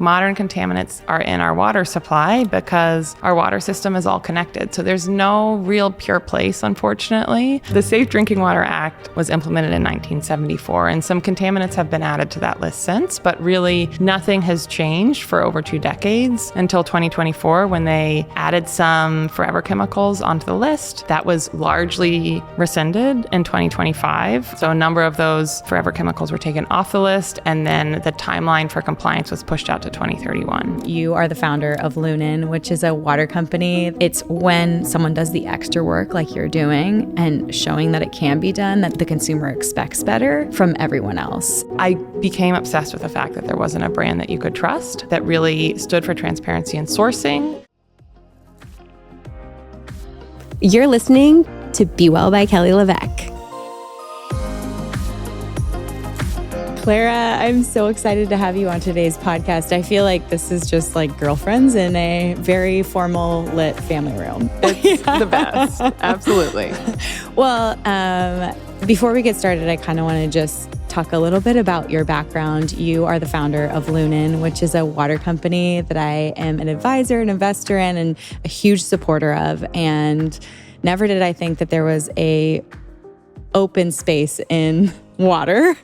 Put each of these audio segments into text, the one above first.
Modern contaminants are in our water supply because our water system is all connected. So there's no real pure place, unfortunately. The Safe Drinking Water Act was implemented in 1974, and some contaminants have been added to that list since, but really nothing has changed for over 2 decades until 2024 when they added some forever chemicals onto the list. That was largely rescinded in 2025. So a number of those forever chemicals were taken off the list, and then the timeline for compliance was pushed out to 2031. You are the founder of Loonen, which is a water company. It's when someone does the extra work like you're doing and showing that it can be done, that the consumer expects better from everyone else. I became obsessed with the fact that there wasn't a brand that you could trust that really stood for transparency in sourcing. You're listening to Be Well by Kelly LeVeque. Clara, I'm so excited to have you on today's podcast. I feel like this is just like girlfriends in a very formal lit family room. It's the best. Absolutely. Well, before we get started, I kind of want to just talk a little bit about your background. You are the founder of Loonen, which is a water company that I am an advisor, an investor in, and a huge supporter of. And never did I think that there was a open space in water.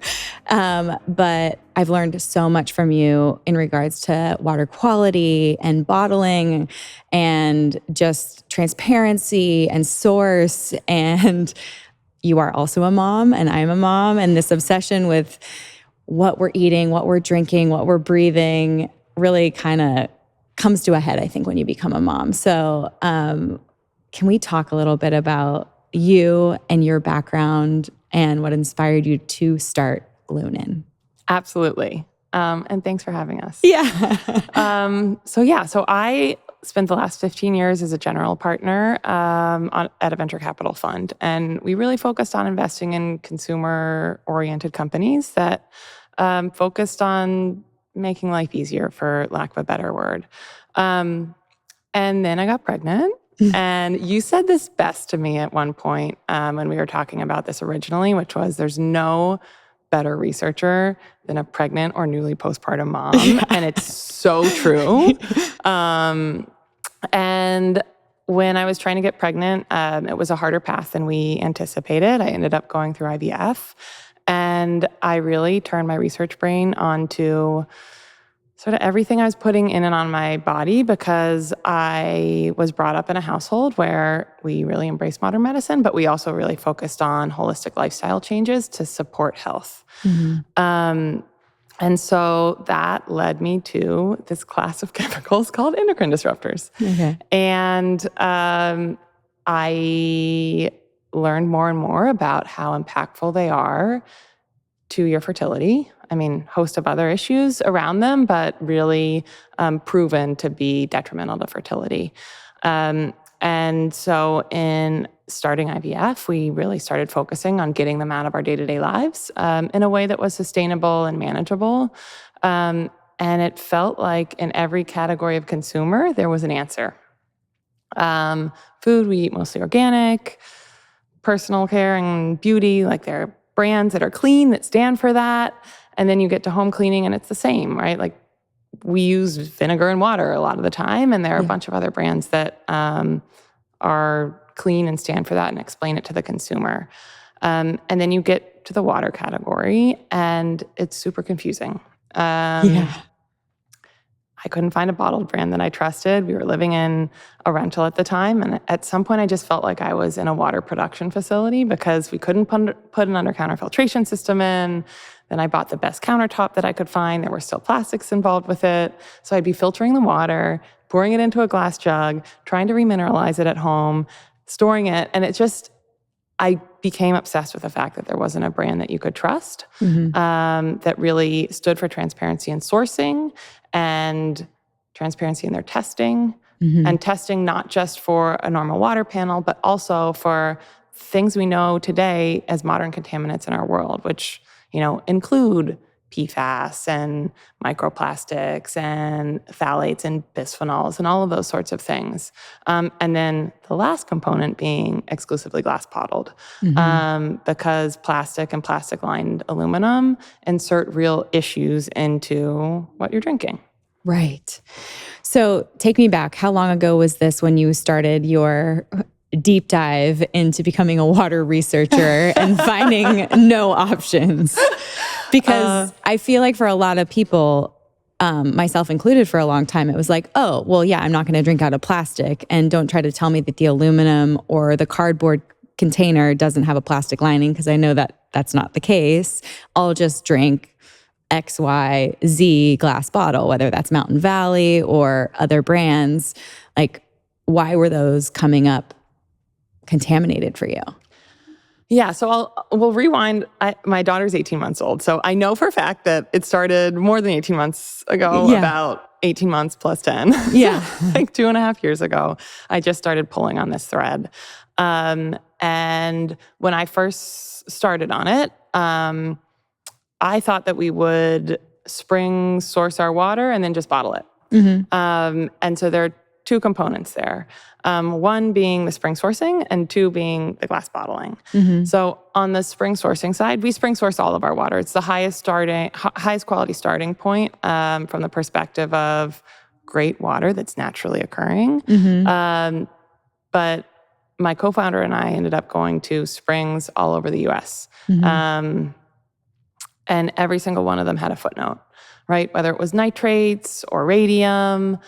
But I've learned so much from you in regards to water quality and bottling and just transparency and source. And you are also a mom, and I'm a mom, and this obsession with what we're eating, what we're drinking, what we're breathing really kind of comes to a head, I think, when you become a mom. So can we talk a little bit about you and your background and what inspired you to start Loonen? Absolutely. And thanks for having us. Yeah. So I spent the last 15 years as a general partner at a venture capital fund. And we really focused on investing in consumer-oriented companies that focused on making life easier, for lack of a better word. And then I got pregnant. And you said this best to me at one point when we were talking about this originally, which was there's no better researcher than a pregnant or newly postpartum mom. Yeah. And it's so true. And when I was trying to get pregnant, it was a harder path than we anticipated. I ended up going through IVF. And I really turned my research brain onto sort of everything I was putting in and on my body, because I was brought up in a household where we really embraced modern medicine, but we also really focused on holistic lifestyle changes to support health. Mm-hmm. And so that led me to this class of chemicals called endocrine disruptors. Okay. And I learned more and more about how impactful they are to your fertility. I mean, host of other issues around them, but really proven to be detrimental to fertility. And so in starting IVF, we really started focusing on getting them out of our day-to-day lives in a way that was sustainable and manageable. And it felt like in every category of consumer, there was an answer. Food, we eat mostly organic. Personal care and beauty, like there are brands that are clean that stand for that. And then you get to home cleaning and it's the same, right? Like we use vinegar and water a lot of the time, and there are a bunch of other brands that are clean and stand for that and explain it to the consumer. And then you get to the water category and it's super confusing. I couldn't find a bottled brand that I trusted. We were living in a rental at the time. And at some point, I just felt like I was in a water production facility because we couldn't put an under-counter filtration system in. Then I bought the best countertop that I could find. There were still plastics involved with it. So I'd be filtering the water, pouring it into a glass jug, trying to remineralize it at home, storing it. And it just, I became obsessed with the fact that there wasn't a brand that you could trust, that really stood for transparency in sourcing and transparency in their testing, and testing not just for a normal water panel, but also for things we know today as modern contaminants in our world, which, you know, include PFAS and microplastics and phthalates and bisphenols and all of those sorts of things. And then the last component being exclusively glass bottled, because plastic and plastic lined aluminum insert real issues into what you're drinking. Right. So take me back. How long ago was this when you started your deep dive into becoming a water researcher and finding no options? Because I feel like for a lot of people, myself included for a long time, it was like, oh, well, yeah, I'm not going to drink out of plastic. And don't try to tell me that the aluminum or the cardboard container doesn't have a plastic lining, because I know that that's not the case. I'll just drink X, Y, Z glass bottle, whether that's Mountain Valley or other brands. Like, why were those coming up contaminated for you? Yeah, so we'll rewind. My daughter's 18 months old, so I know for a fact that it started more than 18 months ago, about 18 months plus 10. Yeah. Like 2.5 years ago, I just started pulling on this thread. And when I first started on it, I thought that we would spring source our water and then just bottle it. And so there are two components there. One being the spring sourcing and two being the glass bottling. So on the spring sourcing side, we spring source all of our water. It's the highest quality starting point from the perspective of great water that's naturally occurring. But my co-founder and I ended up going to springs all over the US. And every single one of them had a footnote, right? Whether it was nitrates or radium,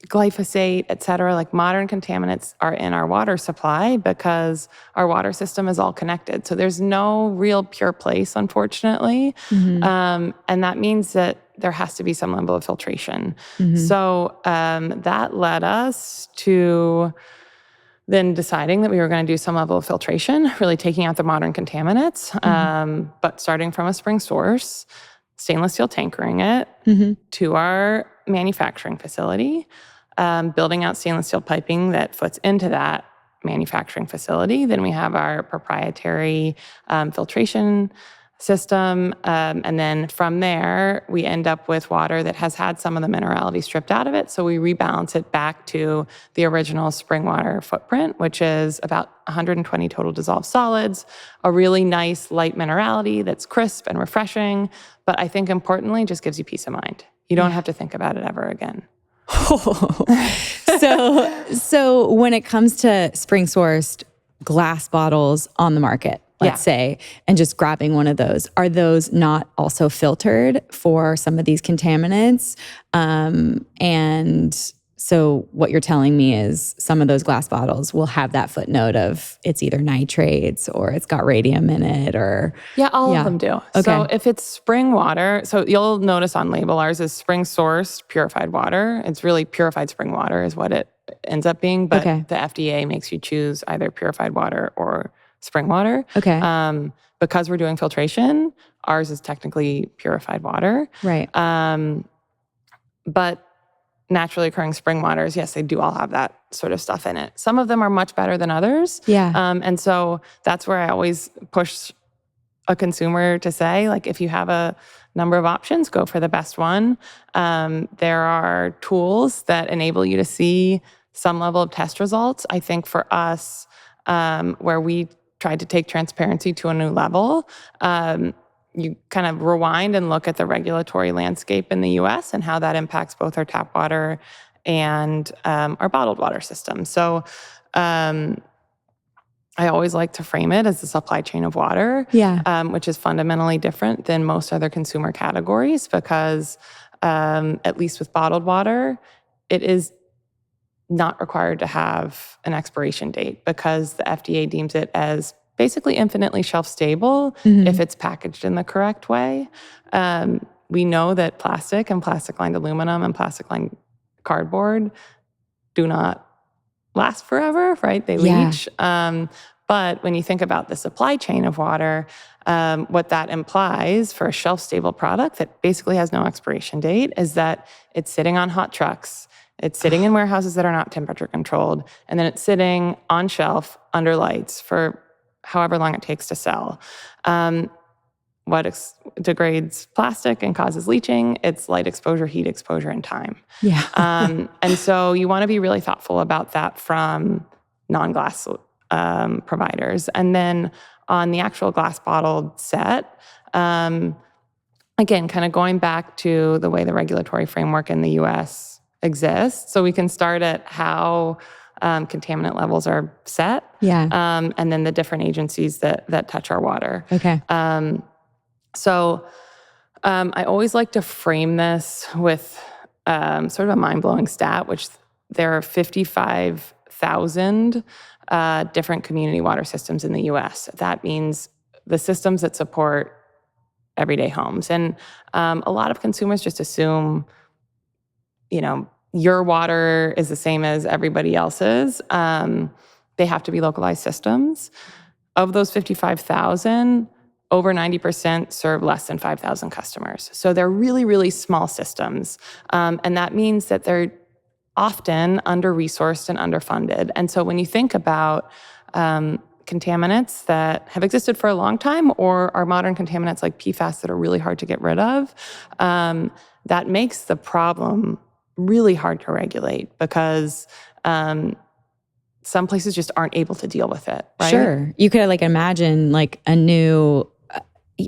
glyphosate, et cetera, like modern contaminants are in our water supply because our water system is all connected. So there's no real pure place, unfortunately. And that means that there has to be some level of filtration. So that led us to then deciding that we were going to do some level of filtration, really taking out the modern contaminants, but starting from a spring source, stainless steel tankering it to our manufacturing facility, building out stainless steel piping that foots into that manufacturing facility. Then we have our proprietary filtration system. And then from there, we end up with water that has had some of the minerality stripped out of it. So we rebalance it back to the original spring water footprint, which is about 120 total dissolved solids, a really nice light minerality that's crisp and refreshing. But I think importantly, just gives you peace of mind. You don't have to think about it ever again. So when it comes to spring sourced glass bottles on the market, let's say, and just grabbing one of those, are those not also filtered for some of these contaminants? And so what you're telling me is some of those glass bottles will have that footnote of it's either nitrates or it's got radium in it, or... Yeah, all of them do. Okay. So if it's spring water, so you'll notice on label, ours is spring sourced purified water. It's really purified spring water is what it ends up being. But the FDA makes you choose either purified water or spring water. Because we're doing filtration, ours is technically purified water. Right. But naturally occurring spring waters, yes, they do all have that sort of stuff in it. Some of them are much better than others. And so that's where I always push a consumer to say, like, if you have a number of options, go for the best one. There are tools that enable you to see some level of test results. I think for us, where we tried to take transparency to a new level, you kind of rewind and look at the regulatory landscape in the US and how that impacts both our tap water and our bottled water system. So I always like to frame it as the supply chain of water, which is fundamentally different than most other consumer categories because, at least with bottled water, it is not required to have an expiration date because the FDA deems it as basically infinitely shelf stable if it's packaged in the correct way. We know that plastic and plastic-lined aluminum and plastic-lined cardboard do not last forever, right? They leach. But when you think about the supply chain of water, what that implies for a shelf-stable product that basically has no expiration date is that it's sitting on hot trucks, it's sitting in warehouses that are not temperature controlled, and then it's sitting on shelf under lights for however long it takes to sell. What degrades plastic and causes leaching? It's light exposure, heat exposure, and time. And so you want to be really thoughtful about that from non-glass providers. And then on the actual glass bottled set, again, kind of going back to the way the regulatory framework in the US exists. So we can start at how contaminant levels are set, and then the different agencies that touch our water. Okay. So I always like to frame this with sort of a mind-blowing stat, which there are 55,000 different community water systems in the US. That means the systems that support everyday homes. And a lot of consumers just assume, your water is the same as everybody else's. They have to be localized systems. Of those 55,000, over 90% serve less than 5,000 customers. So they're really, really small systems. And that means that they're often under-resourced and underfunded. And so when you think about contaminants that have existed for a long time or are modern contaminants like PFAS that are really hard to get rid of, that makes the problem really hard to regulate because some places just aren't able to deal with it, right? Sure. You could imagine a new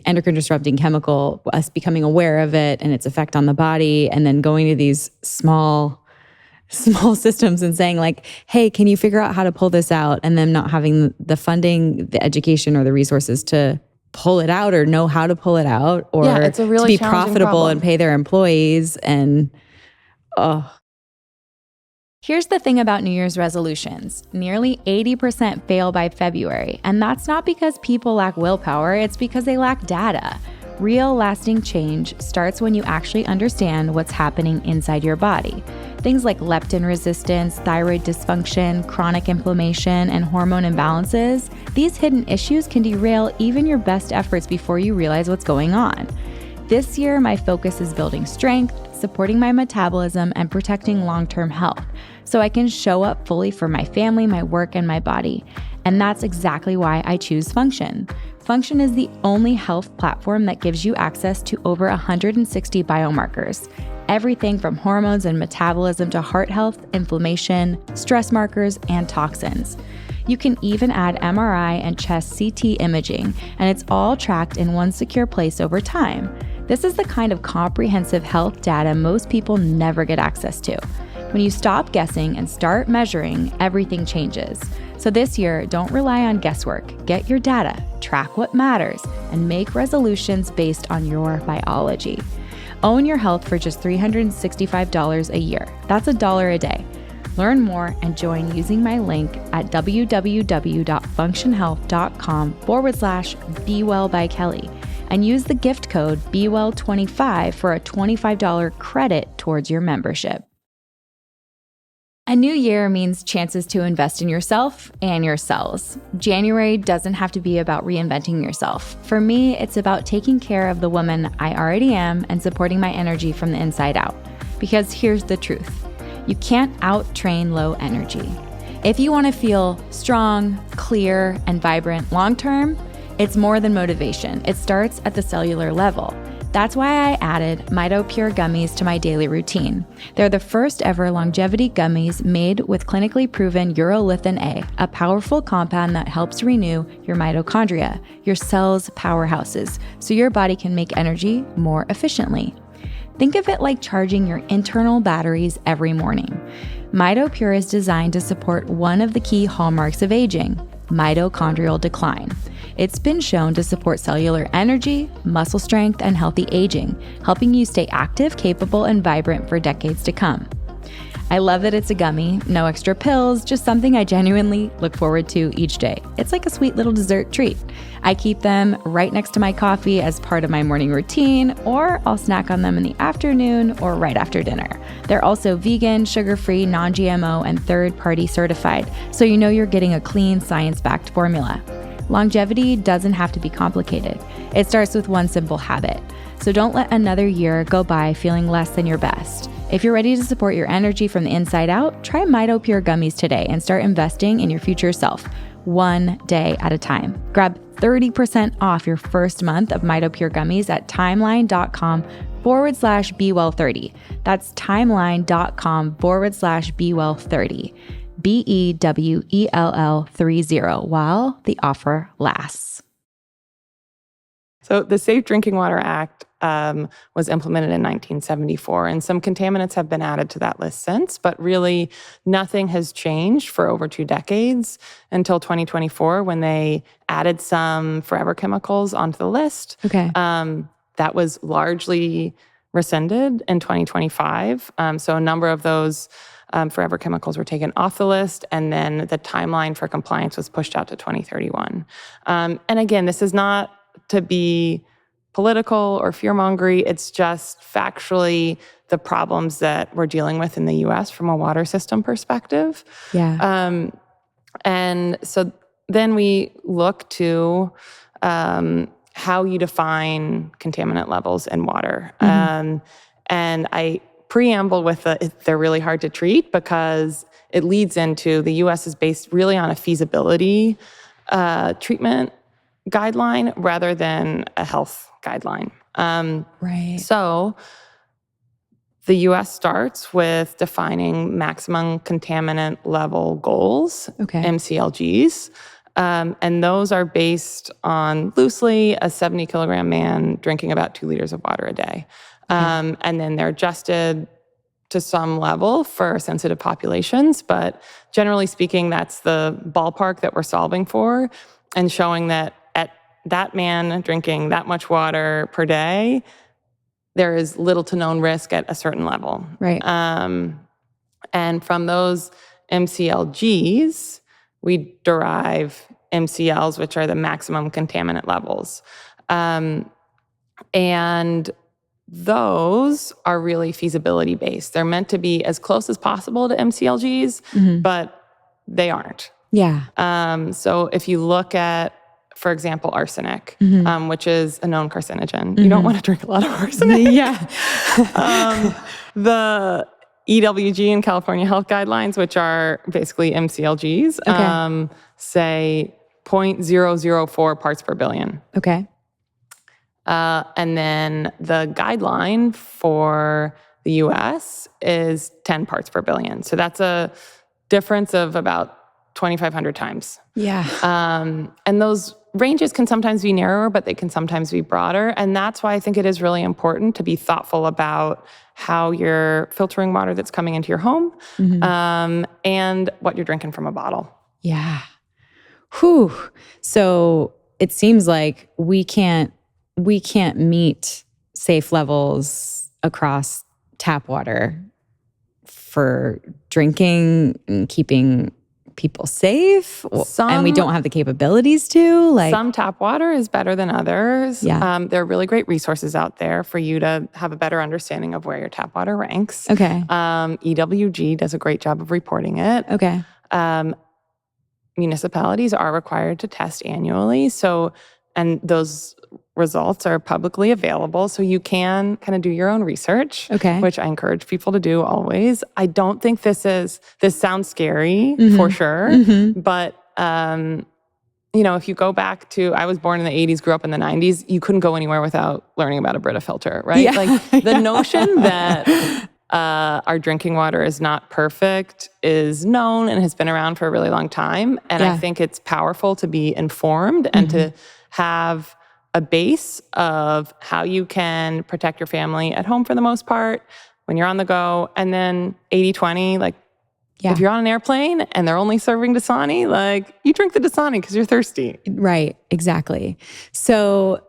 endocrine disrupting chemical, us becoming aware of it and its effect on the body, and then going to these small systems and saying hey, can you figure out how to pull this out? And them not having the funding, the education, or the resources to pull it out or know how to pull it out, or it's a really to be challenging profitable problem. and pay their employees. And Here's the thing about New Year's resolutions. Nearly 80% fail by February, and that's not because people lack willpower, it's because they lack data. Real lasting change starts when you actually understand what's happening inside your body. Things like leptin resistance, thyroid dysfunction, chronic inflammation, and hormone imbalances, these hidden issues can derail even your best efforts before you realize what's going on. This year, my focus is building strength, supporting my metabolism, and protecting long-term health, so I can show up fully for my family, my work, and my body. And that's exactly why I choose Function. Function is the only health platform that gives you access to over 160 biomarkers. Everything from hormones and metabolism to heart health, inflammation, stress markers, and toxins. You can even add MRI and chest CT imaging, and it's all tracked in one secure place over time. This is the kind of comprehensive health data most people never get access to. When you stop guessing and start measuring, everything changes. So this year, don't rely on guesswork. Get your data, track what matters, and make resolutions based on your biology. Own your health for just $365 a year. That's $1 a day. Learn more and join using my link at www.functionhealth.com/BeWellByKelly and use the gift code BeWell25 for a $25 credit towards your membership. A new year means chances to invest in yourself and your cells. January doesn't have to be about reinventing yourself. For me, it's about taking care of the woman I already am and supporting my energy from the inside out. Because here's the truth. You can't out-train low energy. If you want to feel strong, clear, and vibrant long-term, it's more than motivation. It starts at the cellular level. That's why I added Mito Pure gummies to my daily routine. They're the first ever longevity gummies made with clinically proven urolithin A, a powerful compound that helps renew your mitochondria, your cells' powerhouses, so your body can make energy more efficiently. Think of it like charging your internal batteries every morning. Mito Pure is designed to support one of the key hallmarks of aging, mitochondrial decline. It's been shown to support cellular energy, muscle strength, and healthy aging, helping you stay active, capable, and vibrant for decades to come. I love that it's a gummy, no extra pills, just something I genuinely look forward to each day. It's like a sweet little dessert treat. I keep them right next to my coffee as part of my morning routine, or I'll snack on them in the afternoon or right after dinner. They're also vegan, sugar-free, non-GMO, and third-party certified, so you know you're getting a clean, science-backed formula. Longevity doesn't have to be complicated. It starts with one simple habit. So don't let another year go by feeling less than your best. If you're ready to support your energy from the inside out, try Mito Pure gummies today and start investing in your future self, one day at a time. Grab 30% off your first month of Mito Pure gummies at timeline.com/BeWell30. That's timeline.com/BeWell30. BEWELL30 while the offer lasts. So the Safe Drinking Water Act was implemented in 1974. And some contaminants have been added to that list since, but really nothing has changed for over 2 decades until 2024 when they added some forever chemicals onto the list. Okay. That was largely rescinded in 2025. So a number of those forever chemicals were taken off the list, and then the timeline for compliance was pushed out to 2031. And again, this is not to be political or fear-mongery. It's just factually the problems that we're dealing with in the U.S. from a water system perspective. Yeah. And so then we look to how you define contaminant levels in water. And I preamble with they're really hard to treat because it leads into the U.S. is based really on a feasibility treatment guideline rather than a health guideline. Right. So the U.S. starts with defining maximum contaminant level goals, Okay. MCLGs, and those are based on loosely a 70-kilogram man drinking about 2 liters of water a day. And then they're adjusted to some level for sensitive populations, but generally speaking, that's the ballpark that we're solving for and showing that at that man drinking that much water per day, there is little to known risk at a certain level. Right. And from those MCLGs, we derive MCLs, which are the maximum contaminant levels. And those are really feasibility based. They're meant to be as close as possible to MCLGs, but they aren't. Yeah. So if you look at, for example, arsenic, which is a known carcinogen, you don't want to drink a lot of arsenic. Yeah. The EWG and California Health Guidelines, which are basically MCLGs, say 0.004 parts per billion. Okay. And then the guideline for the US is 10 parts per billion. So that's a difference of about 2,500 times. Yeah. And those ranges can sometimes be narrower, but they can sometimes be broader. And that's why I think it is really important to be thoughtful about how you're filtering water that's coming into your home, and what you're drinking from a bottle. Yeah. Whew. So it seems like we can't meet safe levels across tap water for drinking and keeping people safe, and we don't have the capabilities to. Some tap water is better than others. Yeah. There are really great resources out there for you to have a better understanding of where your tap water ranks. Okay. EWG does a great job of reporting it. Okay. Municipalities are required to test annually. So, and those results are publicly available. So you can kind of do your own research, which I encourage people to do always. I don't think this sounds scary for sure. But, if you go back to, I was born in the 80s, grew up in the 90s, you couldn't go anywhere without learning about a Brita filter, right? Yeah. Like the notion that our drinking water is not perfect is known and has been around for a really long time. And I think it's powerful to be informed and to have a base of how you can protect your family at home for the most part when you're on the go. And then 80-20, like if you're on an airplane and they're only serving Dasani, like you drink the Dasani because you're thirsty. Right, exactly. So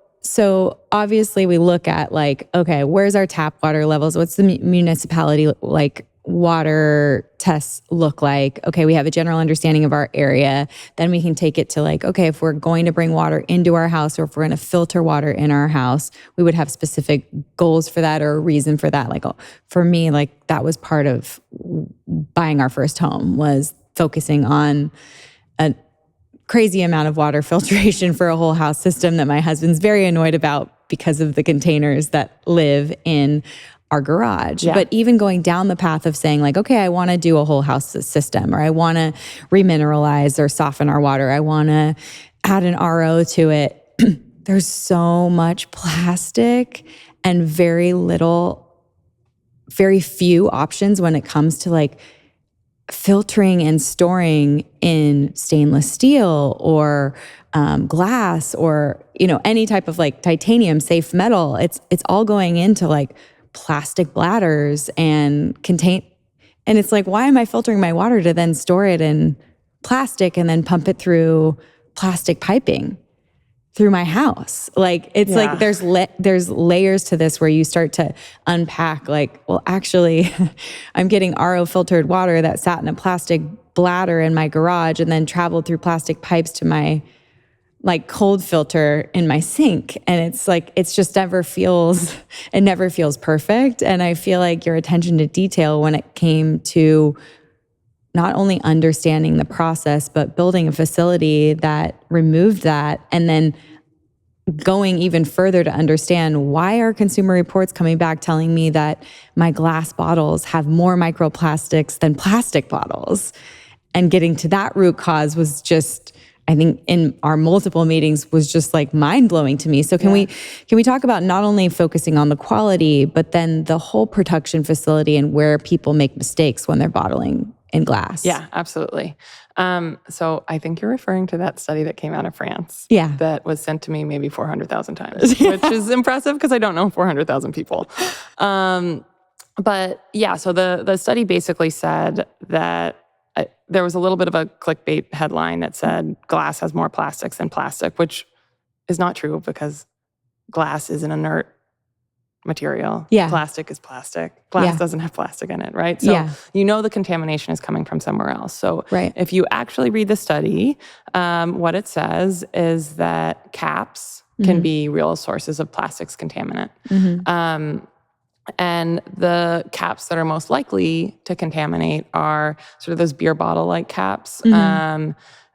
obviously we look at like, okay, where's our tap water levels? What's the municipality like water tests look like? Okay, we have a general understanding of our area. Then we can take it to like, okay, if we're going to bring water into our house or if we're going to filter water in our house, we would have specific goals for that or a reason for that. Like for me, like that was part of buying our first home, was focusing on a crazy amount of water filtration for a whole house system that my husband's very annoyed about because of the containers that live in our garage. But even going down the path of saying like, okay, I want to do a whole house system, or I want to remineralize or soften our water. I want to add an RO to it. There's so much plastic and very few options when it comes to like filtering and storing in stainless steel or glass or, any type of like titanium, safe metal. It's all going into like plastic bladders and and it's like, why am I filtering my water to then store it in plastic and then pump it through plastic piping through my house? Like, it's like there's layers to this where you start to unpack like, well, actually, I'm getting RO filtered water that sat in a plastic bladder in my garage and then traveled through plastic pipes to my like cold filter in my sink. And it's like, it never feels perfect. And I feel like your attention to detail when it came to not only understanding the process, but building a facility that removed that, and then going even further to understand why are consumer reports coming back telling me that my glass bottles have more microplastics than plastic bottles. And getting to that root cause was just, I think in our multiple meetings, was just like mind-blowing to me. So can we talk about not only focusing on the quality, but then the whole production facility and where people make mistakes when they're bottling in glass? Yeah, absolutely. So I think you're referring to that study that came out of France. Yeah. That was sent to me maybe 400,000 times, which is impressive because I don't know 400,000 people. But yeah, so the study basically said that there was a little bit of a clickbait headline that said glass has more plastics than plastic, which is not true because glass is an inert material. Yeah. Plastic is plastic. Glass doesn't have plastic in it, right? So the contamination is coming from somewhere else. So if you actually read the study, what it says is that caps can be real sources of plastics contaminant. And the caps that are most likely to contaminate are sort of those beer bottle-like caps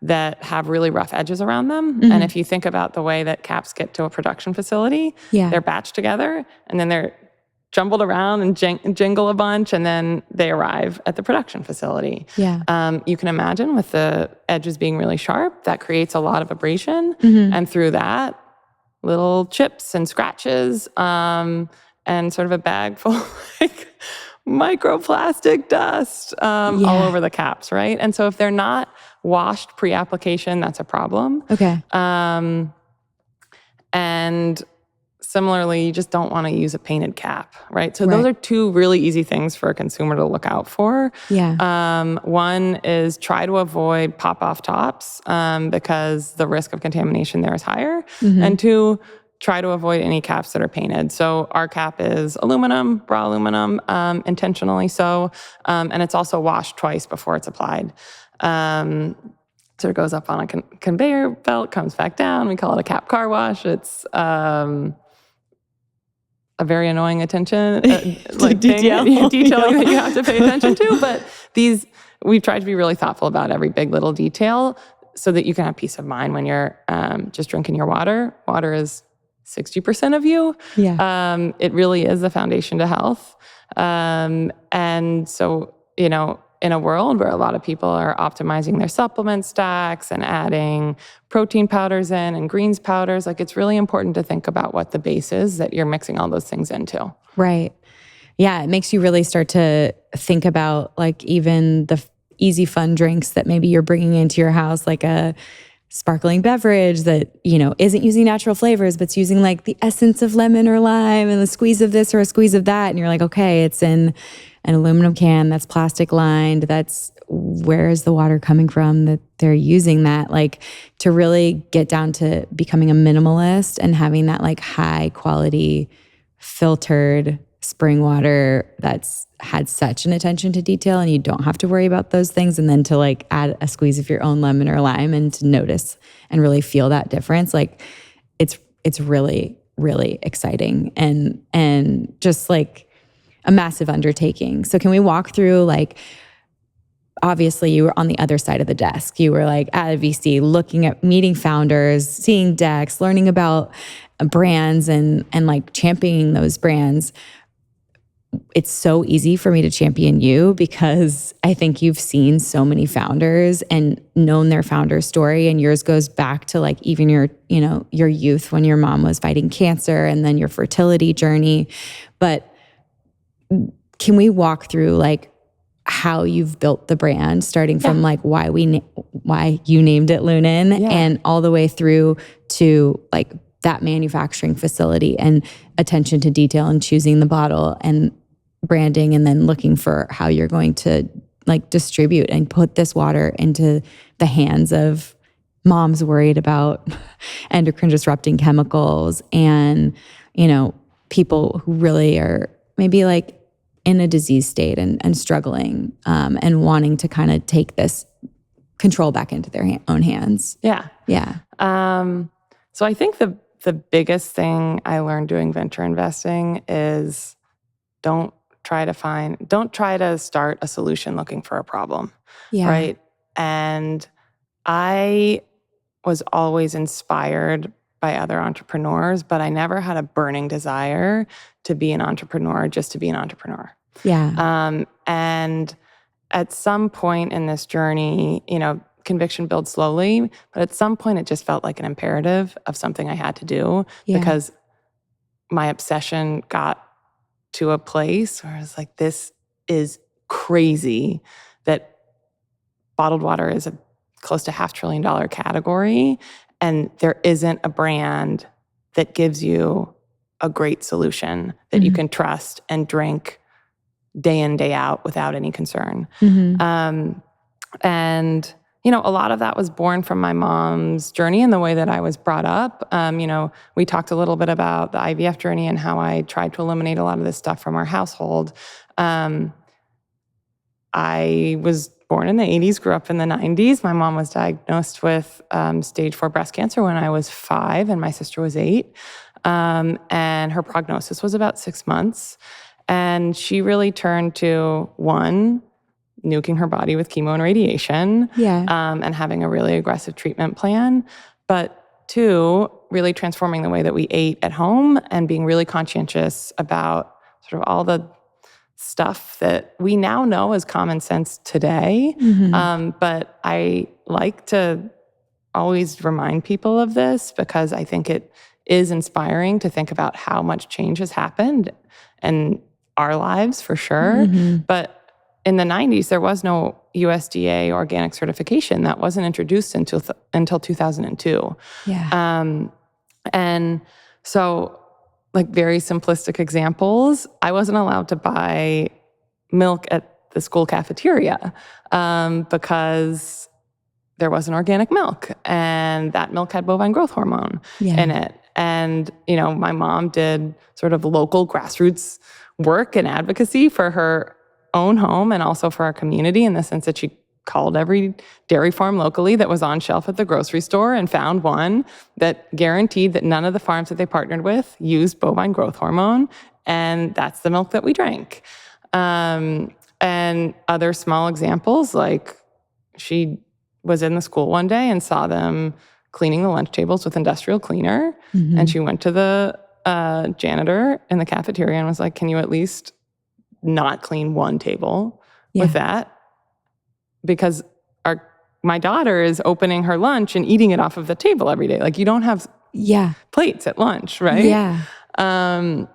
that have really rough edges around them. And if you think about the way that caps get to a production facility, they're batched together, and then they're jumbled around and jingle a bunch, and then they arrive at the production facility. You can imagine with the edges being really sharp, that creates a lot of abrasion, and through that, little chips and scratches, and sort of a bag full of like microplastic dust all over the caps, right? And so if they're not washed pre-application, that's a problem. Okay. And similarly, you just don't want to use a painted cap, right? So those are two really easy things for a consumer to look out for. One is try to avoid pop-off tops because the risk of contamination there is higher. And two, try to avoid any caps that are painted. So our cap is aluminum, raw aluminum, intentionally so, and it's also washed twice before it's applied. So it goes up on a conveyor belt, comes back down. We call it a cap car wash. It's a very annoying attention, like detail that you have to pay attention to. But we've tried to be really thoughtful about every big little detail so that you can have peace of mind when you're just drinking your water. Water is 60% of you. It really is the foundation to health. And so, in a world where a lot of people are optimizing their supplement stacks and adding protein powders in and greens powders, like it's really important to think about what the base is that you're mixing all those things into. Right. Yeah, it makes you really start to think about like even the easy fun drinks that maybe you're bringing into your house, like a sparkling beverage that, isn't using natural flavors, but it's using like the essence of lemon or lime and the squeeze of this or a squeeze of that. And you're like, okay, it's in an aluminum can that's plastic lined. Where is the water coming from that they're using that? Like to really get down to becoming a minimalist and having that like high quality filtered spring water that's had such an attention to detail, and you don't have to worry about those things. And then to like add a squeeze of your own lemon or lime and to notice and really feel that difference. Like it's really, really exciting and just like a massive undertaking. So can we walk through like, obviously you were on the other side of the desk. You were like at a VC looking at meeting founders, seeing decks, learning about brands and like championing those brands. It's so easy for me to champion you because I think you've seen so many founders and known their founder story, and yours goes back to like even your youth when your mom was fighting cancer and then your fertility journey. But can we walk through like how you've built the brand, starting from like why you named it Loonen, and all the way through to like that manufacturing facility and attention to detail and choosing the bottle and branding, and then looking for how you're going to like distribute and put this water into the hands of moms worried about endocrine disrupting chemicals and, you know, people who really are maybe like in a disease state and struggling and wanting to kind of take this control back into their own hands. Yeah. Yeah. So I think the biggest thing I learned doing venture investing is don't try to start a solution looking for a problem. Yeah. Right. And I was always inspired by other entrepreneurs, but I never had a burning desire to be an entrepreneur just to be an entrepreneur. Yeah. And at some point in this journey, you know, conviction builds slowly, but at some point it just felt like an imperative of something I had to do because my obsession got to a place where I was like, this is crazy that bottled water is a close to $500 billion category, and there isn't a brand that gives you a great solution that you can trust and drink day in, day out without any concern. And, you know, a lot of that was born from my mom's journey and the way that I was brought up. You know, we talked a little bit about the IVF journey and how I tried to eliminate a lot of this stuff from our household. I was born in the 80s, grew up in the 90s. My mom was diagnosed with stage 4 breast cancer when I was 5 and my sister was 8. And her prognosis was about 6 months. And she really turned to, one, nuking her body with chemo and radiation, and having a really aggressive treatment plan. But 2, really transforming the way that we ate at home and being really conscientious about sort of all the stuff that we now know is common sense today. But I like to always remind people of this because I think it is inspiring to think about how much change has happened in our lives for sure. But in the 90s, there was no USDA organic certification. That wasn't introduced until 2002. And so, like, very simplistic examples, I wasn't allowed to buy milk at the school cafeteria because there wasn't organic milk, and that milk had bovine growth hormone in it. And, you know, my mom did sort of local grassroots work and advocacy for her own home and also for our community, in the sense that she called every dairy farm locally that was on shelf at the grocery store and found one that guaranteed that none of the farms that they partnered with used bovine growth hormone, and that's the milk that we drank. And other small examples, like she was in the school one day and saw them cleaning the lunch tables with industrial cleaner, and she went to the janitor in the cafeteria and was like, can you at least not clean one table with that? Because my daughter is opening her lunch and eating it off of the table every day. Like, you don't have plates at lunch, right? And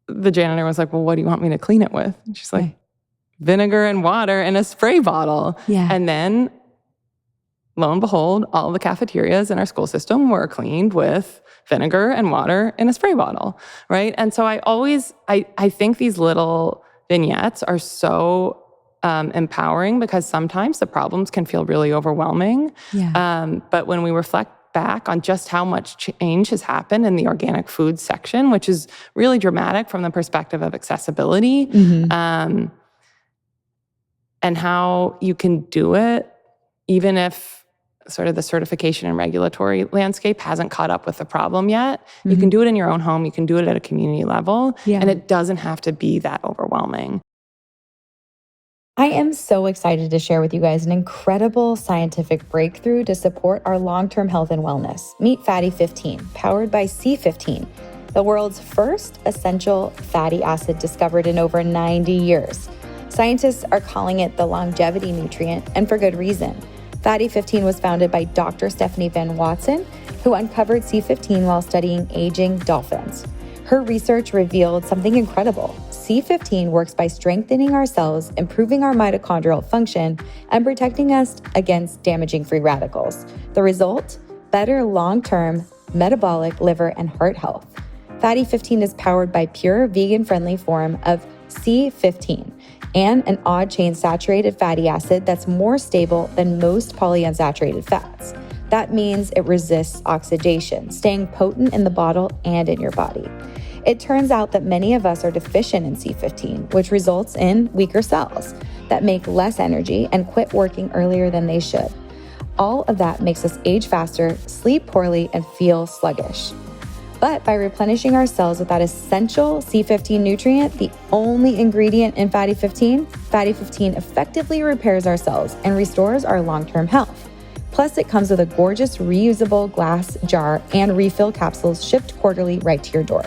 the janitor was like, well, what do you want me to clean it with? And she's like, vinegar and water in a spray bottle. And then, lo and behold, all the cafeterias in our school system were cleaned with vinegar and water in a spray bottle, right? And so I think these little vignettes are so empowering, because sometimes the problems can feel really overwhelming. But when we reflect back on just how much change has happened in the organic food section, which is really dramatic from the perspective of accessibility, and how you can do it even if sort of the certification and regulatory landscape hasn't caught up with the problem yet. You can do it in your own home. You can do it at a community level. And it doesn't have to be that overwhelming. I am so excited to share with you guys an incredible scientific breakthrough to support our long-term health and wellness. Meet Fatty 15, powered by C15, the world's first essential fatty acid discovered in over 90 years. Scientists are calling it the longevity nutrient, and for good reason. Fatty 15 was founded by Dr. Stephanie Van Watson, who uncovered C15 while studying aging dolphins. Her research revealed something incredible. C15 works by strengthening our cells, improving our mitochondrial function, and protecting us against damaging free radicals. The result? Better long-term metabolic, liver, and heart health. Fatty 15 is powered by pure vegan-friendly form of C15 and an odd-chain saturated fatty acid that's more stable than most polyunsaturated fats. That means it resists oxidation, staying potent in the bottle and in your body. It turns out that many of us are deficient in C15, which results in weaker cells that make less energy and quit working earlier than they should. All of that makes us age faster, sleep poorly, and feel sluggish. But by replenishing our cells with that essential C15 nutrient, the only ingredient in Fatty 15 effectively repairs our cells and restores our long-term health. Plus, it comes with a gorgeous reusable glass jar and refill capsules shipped quarterly right to your door.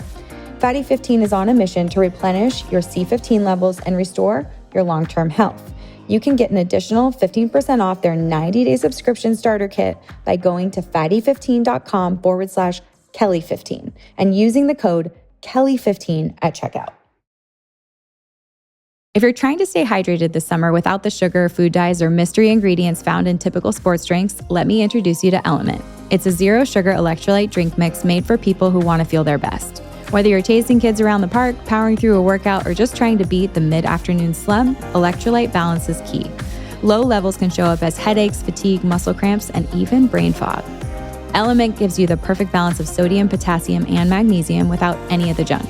Fatty 15 is on a mission to replenish your C15 levels and restore your long-term health. You can get an additional 15% off their 90-day subscription starter kit by going to fatty15.com/Kelly15 and using the code Kelly15 at checkout. If you're trying to stay hydrated this summer without the sugar, food dyes, or mystery ingredients found in typical sports drinks, let me introduce you to Element. It's a zero-sugar electrolyte drink mix made for people who want to feel their best. Whether you're chasing kids around the park, powering through a workout, or just trying to beat the mid-afternoon slump, electrolyte balance is key. Low levels can show up as headaches, fatigue, muscle cramps, and even brain fog. Element gives you the perfect balance of sodium, potassium, and magnesium without any of the junk.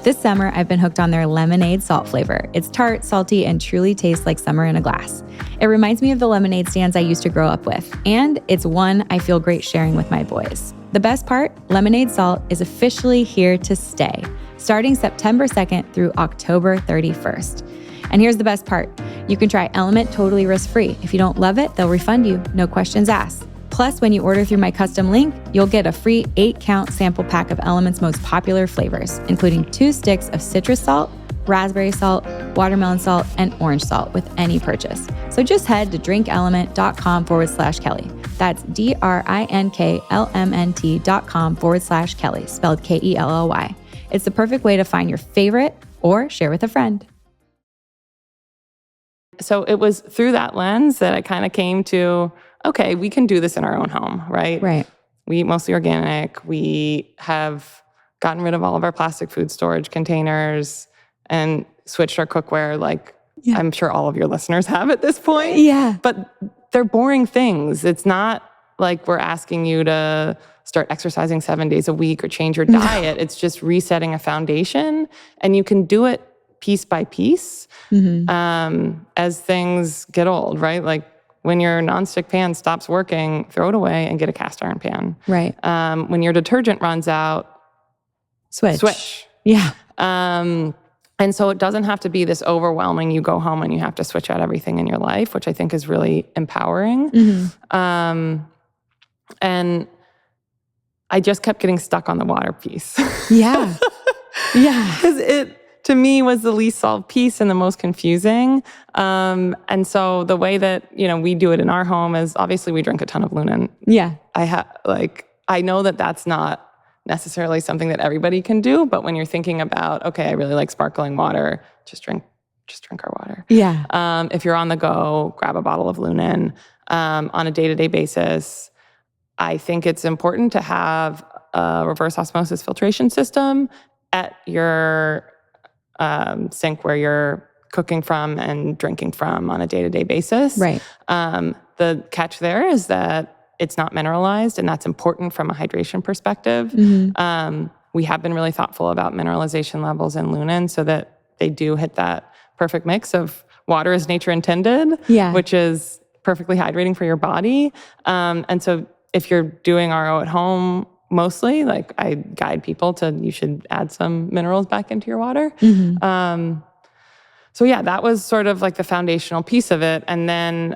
This summer, I've been hooked on their lemonade salt flavor. It's tart, salty, and truly tastes like summer in a glass. It reminds me of the lemonade stands I used to grow up with, and it's one I feel great sharing with my boys. The best part, lemonade salt is officially here to stay, starting September 2nd through October 31st. And here's the best part. You can try Element totally risk-free. If you don't love it, they'll refund you, no questions asked. Plus, when you order through my custom link, you'll get a free 8-count sample pack of Element's most popular flavors, including 2 sticks of citrus salt, raspberry salt, watermelon salt, and orange salt with any purchase. So just head to drinkelement.com/Kelly. That's drinklmnt.com/Kelly, spelled Kelly. It's the perfect way to find your favorite or share with a friend. So it was through that lens that I kind of came to, okay, we can do this in our own home, right? Right. We eat mostly organic. We have gotten rid of all of our plastic food storage containers and switched our cookware like I'm sure all of your listeners have at this point. Yeah. But they're boring things. It's not like we're asking you to start exercising 7 days a week or change your diet. It's just resetting a foundation, and you can do it piece by piece as things get old, right? Like when your nonstick pan stops working, throw it away and get a cast iron pan. Right. When your detergent runs out, switch. Yeah. And so it doesn't have to be this overwhelming, you go home and you have to switch out everything in your life, which I think is really empowering. And I just kept getting stuck on the water piece. Yeah. Yeah. Because it, to me, was the least solved piece and the most confusing. And so the way that, we do it in our home is obviously we drink a ton of Loonen. Yeah. I know that that's not necessarily something that everybody can do, but when you're thinking about, okay, I really like sparkling water, just drink our water. Yeah. If you're on the go, grab a bottle of Loonen. On a day-to-day basis, I think it's important to have a reverse osmosis filtration system at your sink where you're cooking from and drinking from on a day-to-day basis. Right. The catch there is that it's not mineralized, and that's important from a hydration perspective. We have been really thoughtful about mineralization levels in Loonen so that they do hit that perfect mix of water as nature intended, which is perfectly hydrating for your body. And so if you're doing RO at home, mostly, like I guide people to, you should add some minerals back into your water. So yeah, that was sort of like the foundational piece of it. And then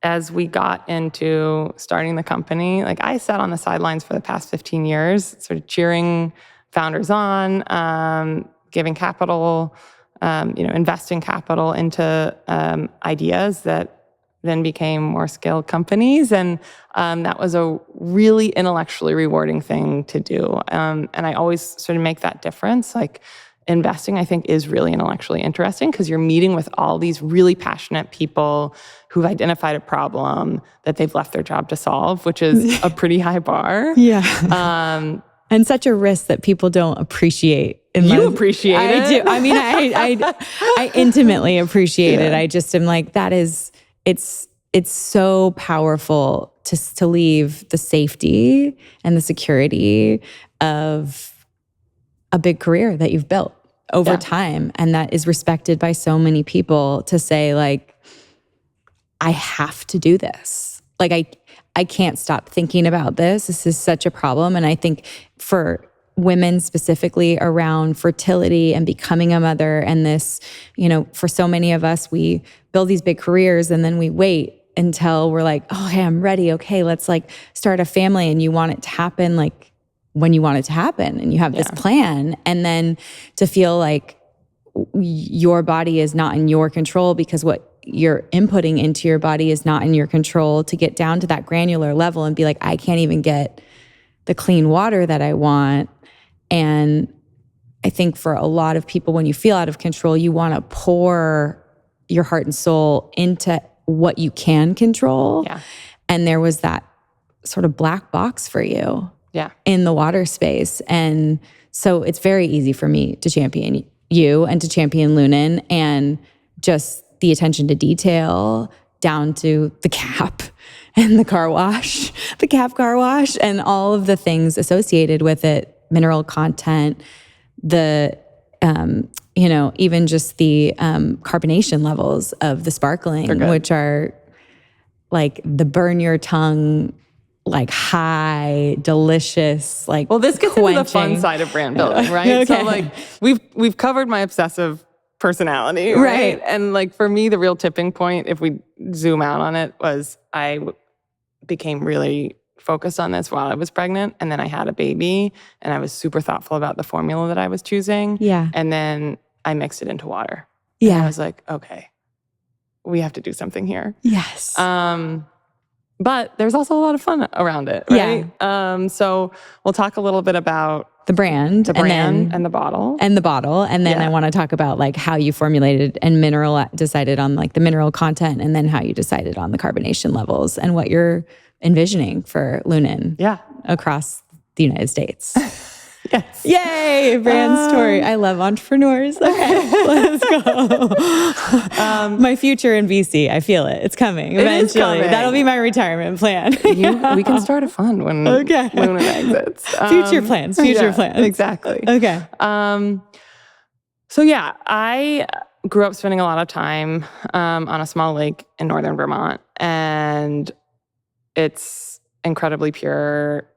as we got into starting the company, like I sat on the sidelines for the past 15 years, sort of cheering founders on, giving capital, investing capital into ideas that then became more scaled companies. And that was a really intellectually rewarding thing to do. And I always sort of make that difference. Like, investing, I think, is really intellectually interesting because you're meeting with all these really passionate people who've identified a problem that they've left their job to solve, which is a pretty high bar. Yeah. And such a risk that people don't appreciate. You appreciate it. I do. I mean, I intimately appreciate it. I just am like, it's so powerful to leave the safety and the security of a big career that you've built over time, and that is respected by so many people, to say, like, I have to do this. Like, I can't stop thinking about this. This is such a problem. And I think for women specifically around fertility and becoming a mother, and this, for so many of us, we build these big careers and then we wait until we're like, oh, hey, I'm ready. Okay, let's like start a family. And you want it to happen like when you want it to happen, and you have this plan. And then to feel like your body is not in your control because what you're inputting into your body is not in your control, to get down to that granular level and be like, I can't even get the clean water that I want. And I think for a lot of people, when you feel out of control, you want to pour your heart and soul into what you can control. Yeah. And there was that sort of black box for you in the water space. And so it's very easy for me to champion you and to champion Loonen, and just the attention to detail down to the cap and the car wash, the cap car wash, and all of the things associated with it, mineral content, the, even just the carbonation levels of the sparkling, which are like the burn your tongue, like high, delicious, like, well, this gets quenching. into the fun side of brand building, right? Okay. So like we've covered my obsessive personality, right? And like for me, the real tipping point, if we zoom out on it, was I became really focused on this while I was pregnant, and then I had a baby, and I was super thoughtful about the formula that I was choosing. Yeah. And then I mixed it into water. Yeah. And I was like, okay, we have to do something here. Yes. But there's also a lot of fun around it, right? Yeah. So we'll talk a little bit about the brand, and the bottle. And then I want to talk about like how you formulated and decided on like the mineral content, and then how you decided on the carbonation levels, and what you're envisioning for Loonen across the United States. Yes. Yay, brand story. I love entrepreneurs. Okay, let's go. My future in VC, I feel it. It's coming eventually. Coming. That'll be my retirement plan. We can start a fund when Loonen exits. Future plans. Exactly. Okay. So yeah, I grew up spending a lot of time on a small lake in northern Vermont, and it's incredibly pure.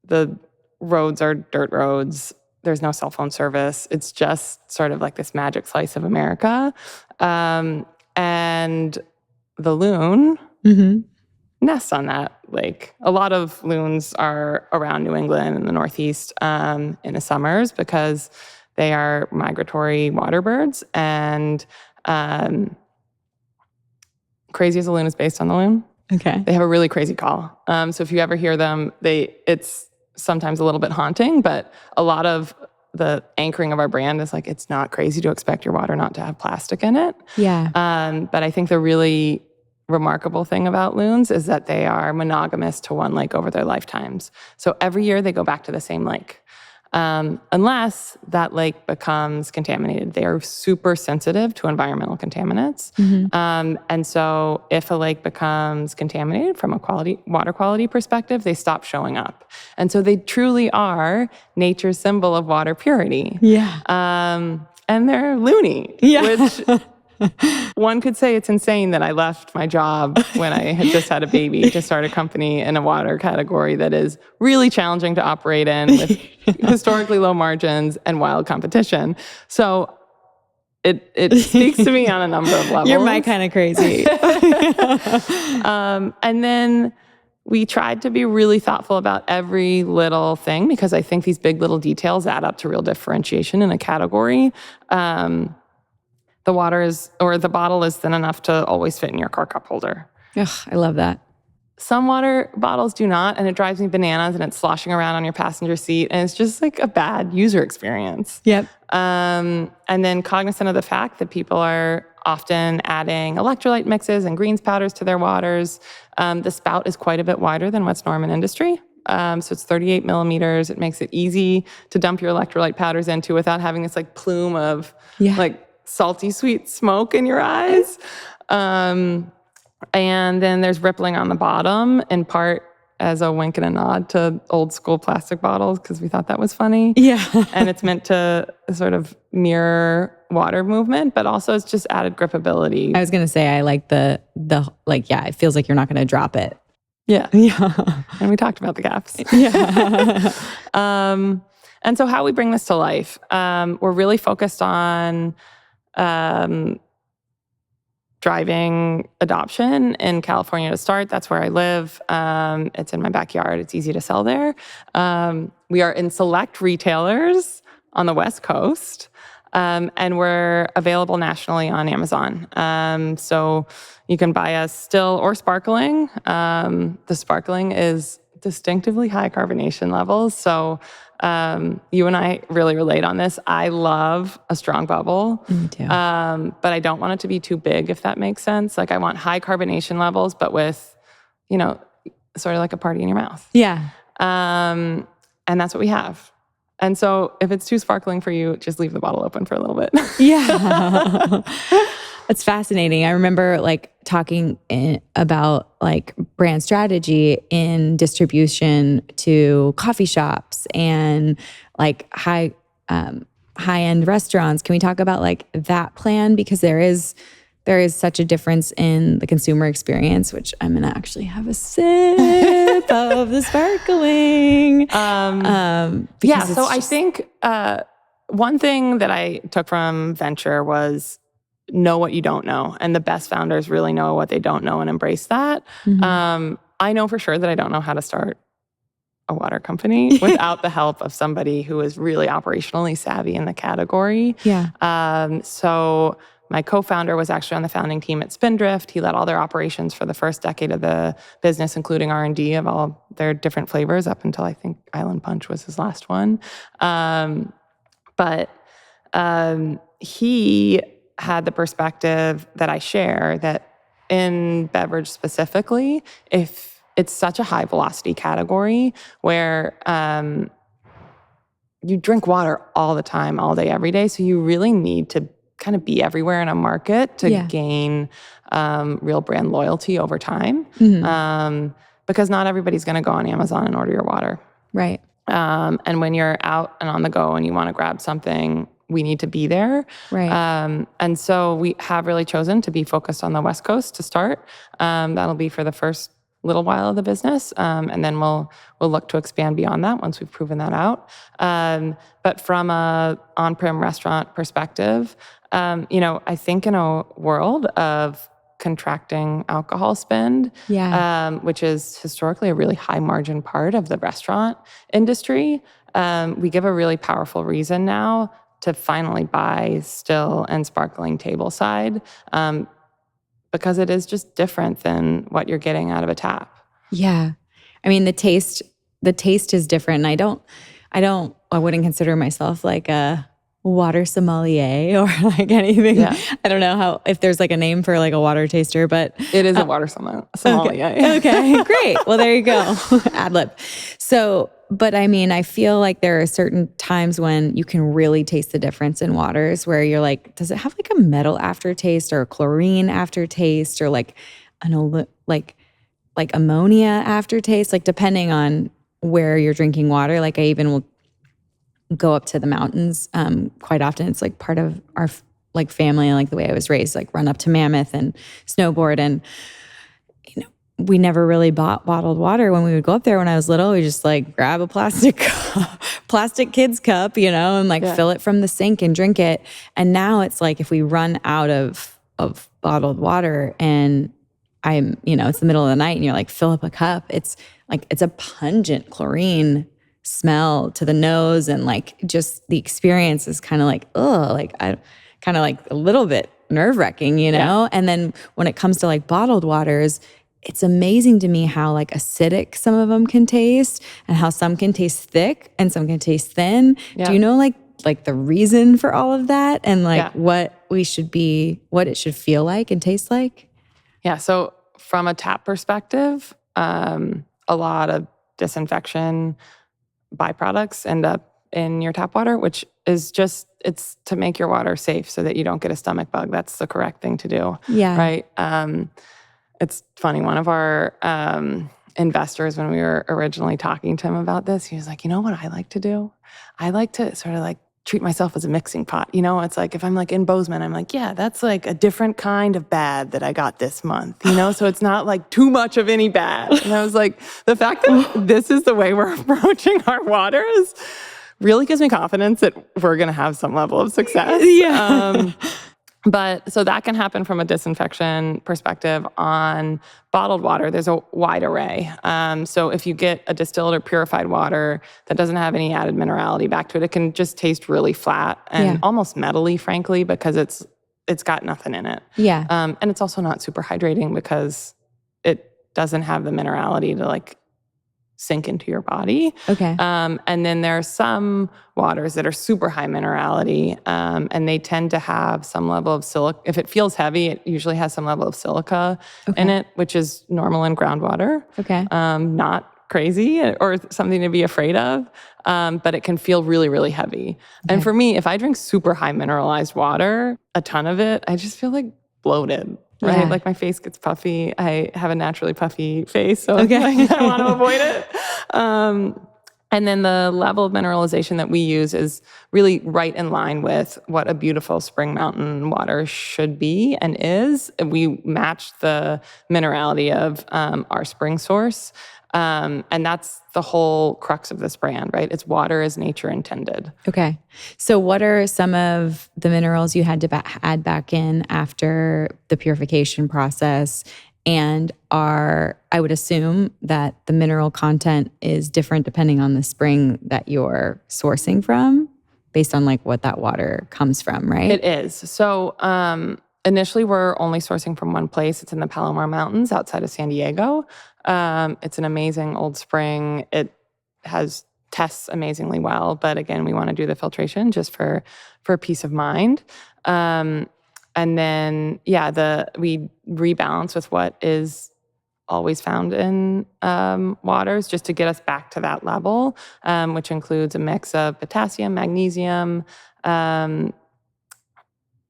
The roads are dirt roads. There's no cell phone service. It's just sort of like this magic slice of America. And the loon nests on that lake. A lot of loons are around New England and the Northeast in the summers because they are migratory water birds. And Crazy as a Loon is based on the loon. Okay. They have a really crazy call. So if you ever hear them, it's sometimes a little bit haunting, but a lot of the anchoring of our brand is like, it's not crazy to expect your water not to have plastic in it. Yeah. But I think the really remarkable thing about loons is that they are monogamous to one lake over their lifetimes. So every year they go back to the same lake. Unless that lake becomes contaminated. They are super sensitive to environmental contaminants. And so if a lake becomes contaminated from a water quality perspective, they stop showing up. And so they truly are nature's symbol of water purity. Yeah. And they're loony, which one could say it's insane that I left my job when I had just had a baby to start a company in a water category that is really challenging to operate in, with historically low margins and wild competition. So it speaks to me on a number of levels. You're my kind of crazy. And then we tried to be really thoughtful about every little thing, because I think these big little details add up to real differentiation in a category. The bottle is thin enough to always fit in your car cup holder. Ugh, I love that. Some water bottles do not, and it drives me bananas, and it's sloshing around on your passenger seat, and it's just like a bad user experience. Yep. And then cognizant of the fact that people are often adding electrolyte mixes and greens powders to their waters. The spout is quite a bit wider than what's norm in industry. So it's 38 millimeters. It makes it easy to dump your electrolyte powders into without having this like plume of like salty sweet smoke in your eyes. And then there's rippling on the bottom, in part as a wink and a nod to old school plastic bottles, because we thought that was funny. Yeah. And it's meant to sort of mirror water movement, but also it's just added gripability. I was going to say, I like the it feels like you're not going to drop it. Yeah. Yeah. And we talked about the gaps. Yeah. And so how we bring this to life, we're really focused on driving adoption in California to start. That's where I live. It's in my backyard. It's easy to sell there. We are in select retailers on the West Coast, and we're available nationally on Amazon. So you can buy us still or sparkling. The sparkling is distinctively high carbonation levels. So you and I really relate on this. I love a strong bubble. Me too. But I don't want it to be too big, if that makes sense. Like I want high carbonation levels, but with, sort of like a party in your mouth. Yeah. And that's what we have. And so if it's too sparkling for you, just leave the bottle open for a little bit. Yeah. It's fascinating. I remember talking about brand strategy in distribution to coffee shops and high-end restaurants. Can we talk about that plan? Because there is such a difference in the consumer experience, which I'm going to actually have a sip of the sparkling. So I think one thing that I took from Venture was know what you don't know. And the best founders really know what they don't know and embrace that. Mm-hmm. I know for sure that I don't know how to start a water company without the help of somebody who is really operationally savvy in the category. Yeah. So my co-founder was actually on the founding team at Spindrift. He led all their operations for the first decade of the business, including R&D of all their different flavors up until I think Island Punch was his last one. But he had the perspective that I share, that in beverage specifically, if it's such a high velocity category where you drink water all the time, all day, every day, so you really need to kind of be everywhere in a market to gain real brand loyalty over time. Mm-hmm. Because not everybody's going to go on Amazon and order your water. Right. And when you're out and on the go and you want to grab something, we need to be there. Right. And so we have really chosen to be focused on the West Coast to start. That'll be for the first little while of the business. And then we'll look to expand beyond that once we've proven that out. But from a on-prem restaurant perspective, I think in a world of contracting alcohol spend, which is historically a really high margin part of the restaurant industry, we give a really powerful reason now to finally buy still and sparkling tableside, because it is just different than what you're getting out of a tap. Yeah. I mean, the taste is different. And I wouldn't consider myself like a water sommelier or anything. Yeah. I don't know if there's a name for a water taster, but it is a water sommelier. Okay, great. Well, there you go. Ad lib. So, but I mean, I feel like there are certain times when you can really taste the difference in waters where you're like, does it have a metal aftertaste or a chlorine aftertaste or ammonia aftertaste, depending on where you're drinking water. I even will go up to the mountains quite often. It's part of our family and the way I was raised, run up to Mammoth and snowboard. And we never really bought bottled water when we would go up there. When I was little, we just grab a plastic kid's cup, and fill it from the sink and drink it. And now it's if we run out of bottled water and it's the middle of the night and you're fill up a cup, it's a pungent chlorine smell to the nose, and just the experience is kind of a little bit nerve-wracking, And then when it comes to bottled waters, it's amazing to me how like acidic some of them can taste and how some can taste thick and some can taste thin. Yeah. Do you know like the reason for all of that and like Yeah. what it should feel like and taste like? Yeah. So from a tap perspective, a lot of disinfection byproducts end up in your tap water, which is just, it's to make your water safe so that you don't get a stomach bug. That's the correct thing to do. Yeah. Right. It's funny. One of our investors, when we were originally talking to him about this, he was like, you know what I like to do? I like to sort of like treat myself as a mixing pot. You know, it's like if I'm like in Bozeman, I'm like, yeah, that's like a different kind of bad that I got this month, you know? So it's not like too much of any bad. And I was like, the fact that this is the way we're approaching our waters really gives me confidence that we're going to have some level of success. Yeah. But so that can happen from a disinfection perspective. On bottled water, there's a wide array. So if you get a distilled or purified water that doesn't have any added minerality back to it, it can just taste really flat and almost metally, frankly, because it's got nothing in it. Yeah. And it's also not super hydrating because it doesn't have the minerality to like sink into your body. Okay. And then there are some waters that are super high minerality, and they tend to have some level of silica. If it feels heavy, it usually has some level of silica in it, which is normal in groundwater. Okay. Not crazy or something to be afraid of, but it can feel really, really heavy. Okay. And for me, if I drink super high mineralized water, a ton of it, I just feel like bloated. Right? Yeah. Like my face gets puffy. I have a naturally puffy face, so like, I want to avoid it. And then the level of mineralization that we use is really right in line with what a beautiful spring mountain water should be and is. We match the minerality of our spring source. And that's the whole crux of this brand, right? It's water as nature intended. Okay. So what are some of the minerals you had to add back in after the purification process? And I would assume that the mineral content is different depending on the spring that you're sourcing from, based on like what that water comes from, right? It is. So initially, we're only sourcing from one place. It's in the Palomar Mountains outside of San Diego. It's an amazing old spring. It tests amazingly well, but again, we want to do the filtration just for peace of mind. And then, we rebalance with what is always found in waters just to get us back to that level, which includes a mix of potassium, magnesium,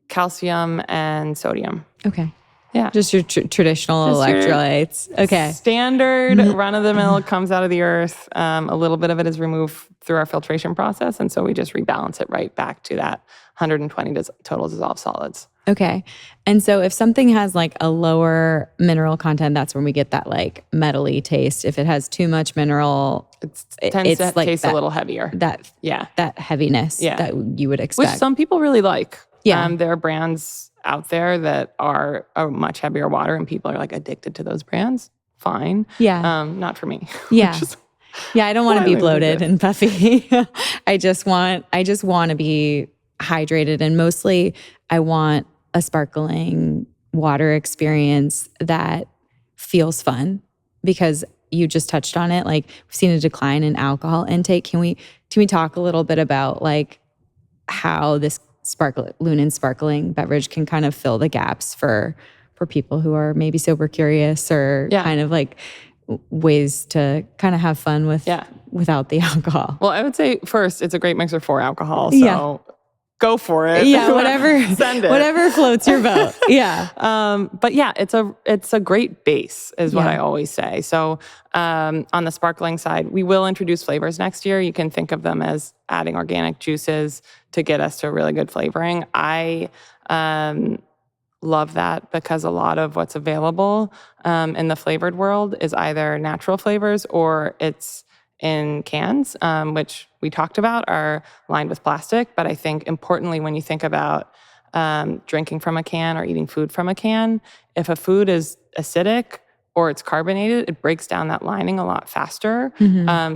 calcium, and sodium. Okay. Yeah. Just your traditional electrolytes. Okay. Standard run-of-the-mill comes out of the earth. A little bit of it is removed through our filtration process, and so we just rebalance it right back to that 120 total dissolved solids. Okay. And so if something has like a lower mineral content, that's when we get that like metally taste. If it has too much mineral, it tends to like taste that, a little heavier. That heaviness that you would expect. Which some people really like. Yeah. There are brands out there that are a much heavier water and people are like addicted to those brands. Fine. Yeah. Not for me. Yeah. Yeah, I don't want to be bloated addicted. and puffy. I just want to be hydrated, and mostly I want a sparkling water experience that feels fun, because you just touched on it. Like, we've seen a decline in alcohol intake. Can we talk a little bit about like how this Loonen sparkling beverage can kind of fill the gaps for people who are maybe sober curious or kind of like ways to kind of have fun without the alcohol? Well, I would say first, it's a great mixer for alcohol. So go for it. Yeah, whatever. Send it. Whatever floats your boat. Yeah. But yeah, it's a great base, is what I always say. So on the sparkling side, we will introduce flavors next year. You can think of them as adding organic juices to get us to a really good flavoring. I love that because a lot of what's available in the flavored world is either natural flavors or it's in cans, which we talked about are lined with plastic. But I think importantly, when you think about drinking from a can or eating food from a can, if a food is acidic, or it's carbonated, it breaks down that lining a lot faster.